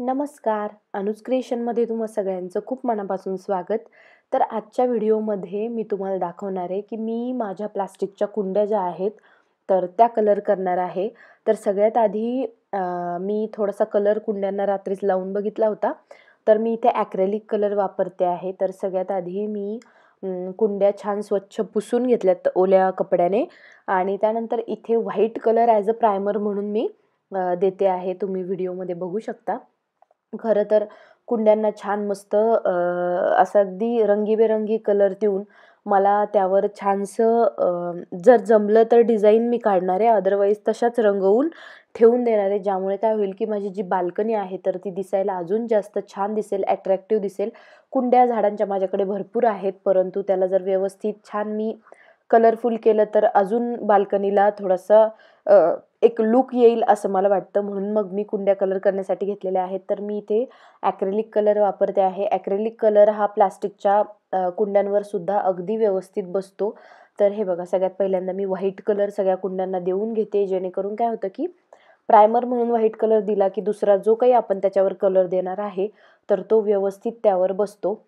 नमस्कार, sCreationमध्ये तुम्हा सगळ्यांचं खूप मनापासून स्वागत. तर आजच्या व्हिडिओमध्ये मी तुम्हाला दाखवणार आहे की मी माझ्या प्लास्टिकच्या कुंड्या ज्या आहेत तर त्या कलर करणार आहे. तर सगळ्यात आधी मी थोडासा कलर कुंड्यांना रात्रीच लावून बघितला होता. तर मी इथे ॲक्रेलिक कलर वापरते आहे. तर सगळ्यात आधी मी कुंड्या छान स्वच्छ पुसून घेतल्यात ओल्या कपड्याने आणि त्यानंतर इथे white colour as a primer म्हणून मी देते आहे. तुम्ही व्हिडिओमध्ये बघू शकता. खरं तर कुंड्यांना छान मस्त असं अगदी रंगीबेरंगी कलर देऊन मला त्यावर छानसं जर जमलं तर डिझाईन मी काढणार आहे, अदरवाईज तशाच रंगवून ठेवून देणार आहे. ज्यामुळे काय होईल की माझी जी बाल्कनी आहे तर ती दिसायला अजून जास्त छान दिसेल, ॲट्रॅक्टिव्ह दिसेल. कुंड्या झाडांच्या माझ्याकडे भरपूर आहेत, परंतु त्याला जर व्यवस्थित छान मी कलरफुल केलं तर अजून बाल्कनीला थोडंसं एक लूक येईल असं मला वाटतं. म्हणून मग मी कुंड्या कलर करण्यासाठी घेतलेल्या आहेत. तर मी इथे ॲक्रेलिक कलर वापरते आहे. ॲक्रेलिक कलर हा प्लास्टिकच्या कुंड्यांवर सुद्धा अगदी व्यवस्थित बसतो. तर हे बघा, सगळ्यात पहिल्यांदा मी व्हाईट कलर सगळ्या कुंड्यांना देऊन घेते, जेणेकरून काय होतं की प्रायमर म्हणून व्हाईट कलर दिला की दुसरा जो काही आपण त्याच्यावर कलर देणार आहे तर तो व्यवस्थित त्यावर बसतो.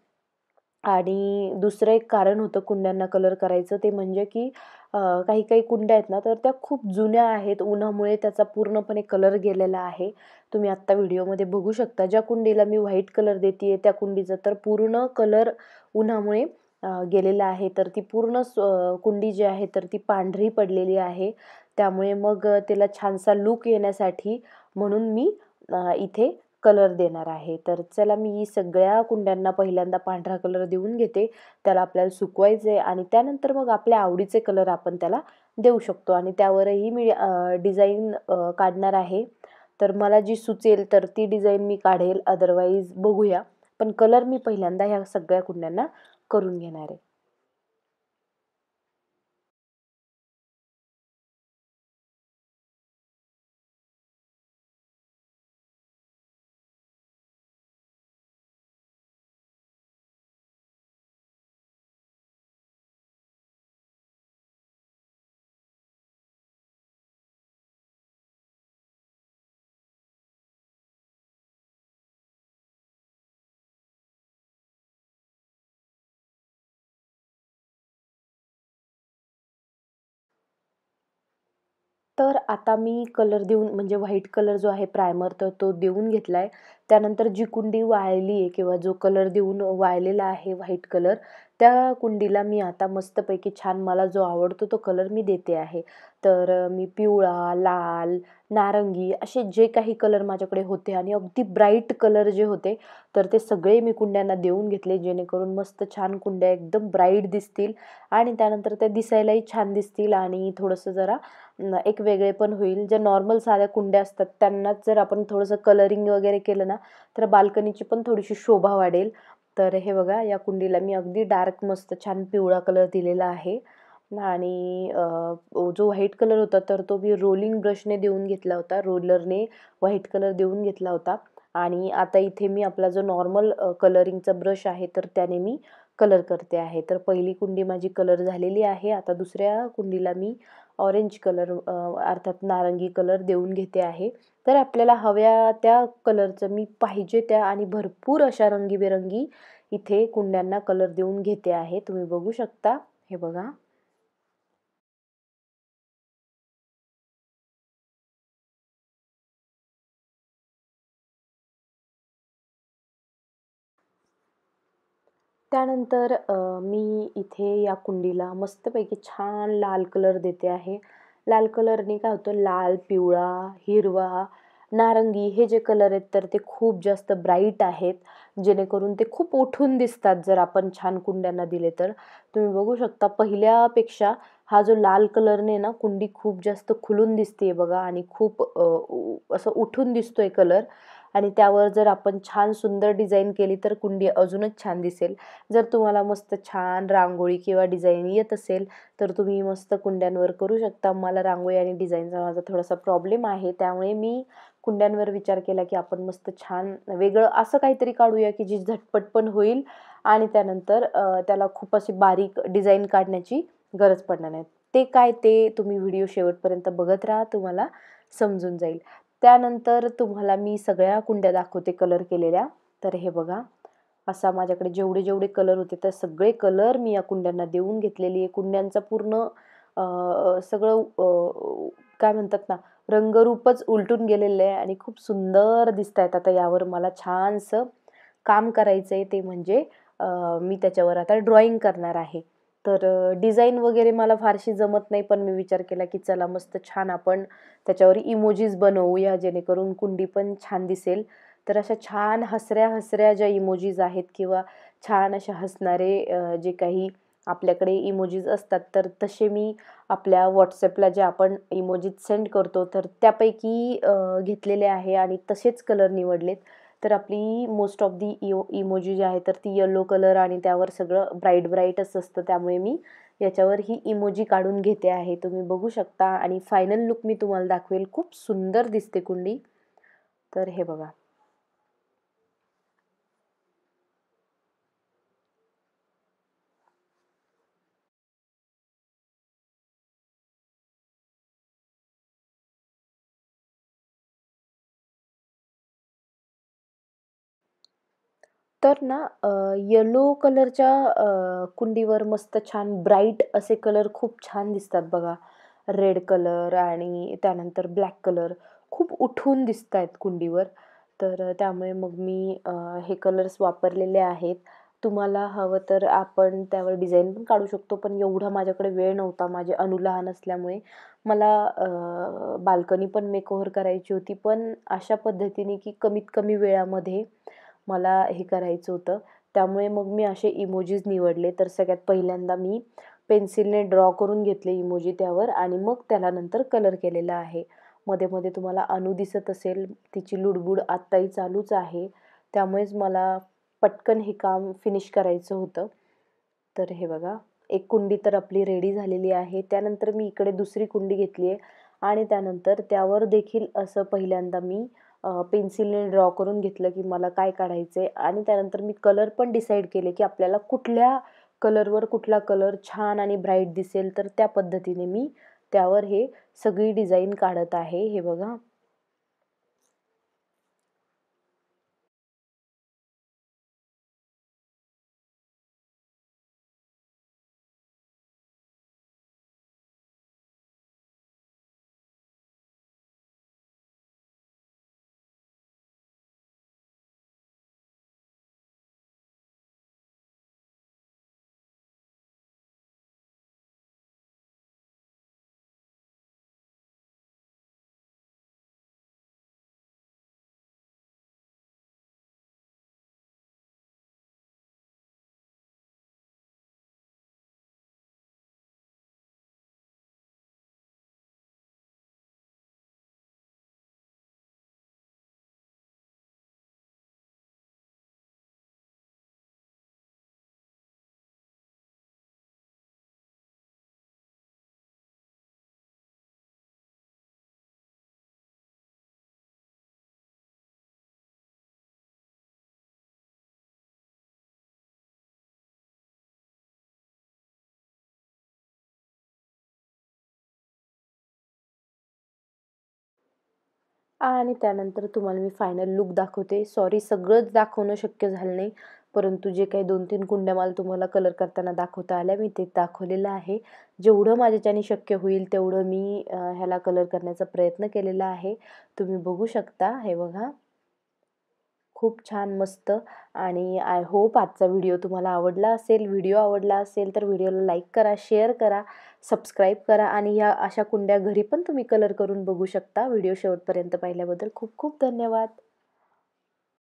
आणि दुसरं एक कारण होतं कुंड्यांना कलर करायचं, ते म्हणजे की काही काही कुंड्या आहेत ना तर त्या खूप जुन्या आहेत. उन्हामुळे त्याचा पूर्णपणे कलर गेलेला आहे. तुम्ही आत्ता व्हिडिओमध्ये बघू शकता. ज्या कुंडीला मी व्हाईट कलर देते त्या कुंडीचा तर पूर्ण कलर उन्हामुळे गेलेला आहे. तर ती पूर्ण कुंडी जी आहे तर ती पांढरी पडलेली आहे. त्यामुळे मग त्याला छानसा लूक येण्यासाठी म्हणून मी इथे कलर देणार आहे. तर चला, मी सगळ्या कुंड्यांना पहिल्यांदा पांढरा कलर देऊन घेते. त्याला आपल्याला सुकवायचं आहे आणि त्यानंतर मग आपल्या आवडीचे कलर आपण त्याला देऊ शकतो आणि त्यावरही मी डिझाईन काढणार आहे. तर मला जी सुचेल तर ती डिझाईन मी काढेल, अदरवाईज बघूया. पण कलर मी पहिल्यांदा ह्या सगळ्या कुंड्यांना करून घेणार आहे. तर आता मी कलर देऊन, म्हणजे व्हाईट कलर जो आहे प्रायमर, तर तो देऊन घेतला आहे. त्यानंतर जी कुंडी वाळली आहे किंवा जो कलर देऊन वाळलेला आहे व्हाईट कलर, त्या कुंडीला मी आता मस्तपैकी छान मला जो आवडतो तो कलर मी देते आहे. तर मी पिवळा, लाल, नारंगी असे जे काही कलर माझ्याकडे होते आणि अगदी ब्राईट कलर जे होते तर ते सगळे मी कुंड्यांना देऊन घेतले, जेणेकरून मस्त छान कुंड्या एकदम ब्राईट दिसतील आणि त्यानंतर त्या दिसायलाही छान दिसतील आणि थोडंसं जरा एक वेगळे पण होईल. ज्या नॉर्मल साध्या कुंड्या असतात त्यांनाच जर आपण थोडंसं कलरिंग वगैरे केलं ना तर बाल्कनीची पण थोडीशी शोभा वाढेल. तर हे बघा, या कुंडीला मी अगदी डार्क मस्त छान पिवळा कलर दिलेला आहे आणि जो व्हाईट कलर होता तर तो मी रोलिंग ब्रशने देऊन घेतला होता, रोलरने व्हाईट कलर देऊन घेतला होता. आणि आता इथे मी आपला जो नॉर्मल कलरिंगचा ब्रश आहे तर त्याने मी कलर करते आहे. तर पहिली कुंडी माझी कलर झालेली आहे. आता दुसऱ्या कुंडीला मी ऑरेंज कलर अर्थात नारंगी कलर देऊन घेते आहे. तर आपल्याला हव्या त्या कलरचं मी पाहिजे त्या आणि भरपूर अशा रंगीबेरंगी इथे कुंड्यांना कलर देऊन घेते आहे. तुम्ही बघू शकता, हे बघा. त्यानंतर मी इथे या कुंडीला मस्तपैकी छान लाल कलर देते आहे. लाल कलरने काय होतं, लाल, पिवळा, हिरवा, नारंगी हे जे कलर आहेत तर ते खूप जास्त ब्राईट आहेत, जेणेकरून ते खूप उठून दिसतात जर आपण छान कुंड्यांना दिले तर. तुम्ही बघू शकता, पहिल्यापेक्षा हा जो लाल कलरने ना कुंडी खूप जास्त खुलून दिसते बघा आणि खूप असं उठून दिसतोय कलर. आणि त्यावर जर आपण छान सुंदर डिझाईन केली तर कुंडी अजूनच छान दिसेल. जर तुम्हाला मस्त छान रांगोळी किंवा डिझाईन येत असेल तर तुम्ही मस्त कुंड्यांवर करू शकता. मला रांगोळी आणि डिझाईनचा माझा थोडासा प्रॉब्लेम आहे, त्यामुळे मी कुंड्यांवर विचार केला की आपण मस्त छान वेगळं असं काहीतरी काढूया की जी झटपट पण होईल आणि त्यानंतर त्याला खूप अशी बारीक डिझाईन काढण्याची गरज पडणार नाही. ते काय, ते तुम्ही व्हिडिओ शेवटपर्यंत बघत राहा, तुम्हाला समजून जाईल. त्यानंतर तुम्हाला मी सगळ्या कुंड्या दाखवते कलर केलेल्या. तर हे बघा, असा माझ्याकडे जेवढे जेवढे कलर होते तर सगळे कलर मी या कुंड्यांना देऊन घेतलेली आहे. कुंड्यांचा पूर्ण सगळं काय म्हणतात ना, रंगरूपच उलटून गेलेलं आहे आणि खूप सुंदर दिसतायत. आता यावर मला छानसं काम करायचं आहे, ते म्हणजे मी त्याच्यावर आता ड्रॉइंग करणार आहे. तर डिझाईन वगैरे मला फारशी जमत नाही, पण मी विचार केला की चला मस्त छान आपण त्याच्यावर इमोजीज बनवूया, जेणेकरून कुंडी पण छान दिसेल. तर अशा छान हसऱ्या ज्या इमोजीज आहेत किंवा छान अशा हसणारे जे काही आपल्याकडे इमोजीज असतात, तर तसे मी आपल्या WhatsAppला जे आपण इमोजीज सेंड करतो, तर त्यापैकी घेतलेले आहे आणि तसेच कलर निवडलेत. तर आपली मोस्ट ऑफ दी इमोजी जी आहे तर ती येलो कलर आणि त्यावर सगळं ब्राईटच असतं. त्यामुळे मी याच्यावर ही इमोजी काढून घेते आहे. तुम्ही बघू शकता आणि फायनल लुक मी तुम्हाला दाखवेल. खूप सुंदर दिसते कुंडी. तर हे बघा. तर ना येलो कलरच्या कुंडीवर मस्त छान ब्राईट असे कलर खूप छान दिसतात बघा. रेड कलर आणि त्यानंतर ब्लॅक कलर खूप उठून दिसतायत कुंडीवर. तर त्यामुळे मग मी हे कलर्स वापरलेले आहेत. तुम्हाला हवं तर आपण त्यावर डिझाईन पण काढू शकतो, पण एवढा माझ्याकडे वेळ नव्हता. माझे अनु लहान असल्यामुळे मला बाल्कनी पण मेकओव्हर करायची होती, पण अशा पद्धतीने की कमीत कमी वेळामध्ये मला हे करायचं होतं. त्यामुळे मग मी असे इमोजीज निवडले. तर सगळ्यात पहिल्यांदा मी पेन्सिलने ड्रॉ करून घेतले इमोजी त्यावर आणि मग त्याला नंतर कलर केलेला आहे. मध्ये-मध्ये तुम्हाला अनु दिसत असेल, तिची लुडबुड आत्ताही चालूच आहे. त्यामुळेच मला पटकन हे काम फिनिश करायचं होतं. तर हे बघा, एक कुंडी तर आपली रेडी झालेली आहे. त्यानंतर मी इकडे दुसरी कुंडी घेतली आहे आणि त्यानंतर त्यावर देखील असं पहिल्यांदा मी पेन्सिलने ड्रॉ करून घेतलं की मला काय काढायचं आहे आणि त्यानंतर मी कलर पण डिसाईड केले की आपल्याला कुठल्या कलरवर कुठला कलर छान आणि ब्राईट दिसेल. तर त्या पद्धतीने मी त्यावर हे सगळी डिझाईन काढत आहे. हे बघा. आणि त्यानंतर तुम्हाला मी फायनल लूक दाखवते. सॉरी सगळंच दाखवणं शक्य झालं नाही. परंतु जे काही 2-3 कुंड्या मला तुम्हाला कलर करताना दाखवता आल्या, मी ते दाखवलेलं आहे. जेवढं माझ्याच्याने शक्य होईल तेवढं मी ह्याला कलर करण्याचा प्रयत्न केलेला आहे. तुम्ही बघू शकता. हे बघा. खूप छान मस्त आणि आय होप आजचा व्हिडिओ तुम्हाला आवडला असेल. व्हिडिओ आवडला असेल तर व्हिडिओला लाईक करा, शेअर करा, सबस्क्राईब करा आणि ह्या अशा कुंड्या घरी पण तुम्ही कलर करून बघू शकता. व्हिडिओ शेवटपर्यंत पाहिल्याबद्दल खूप खूप धन्यवाद.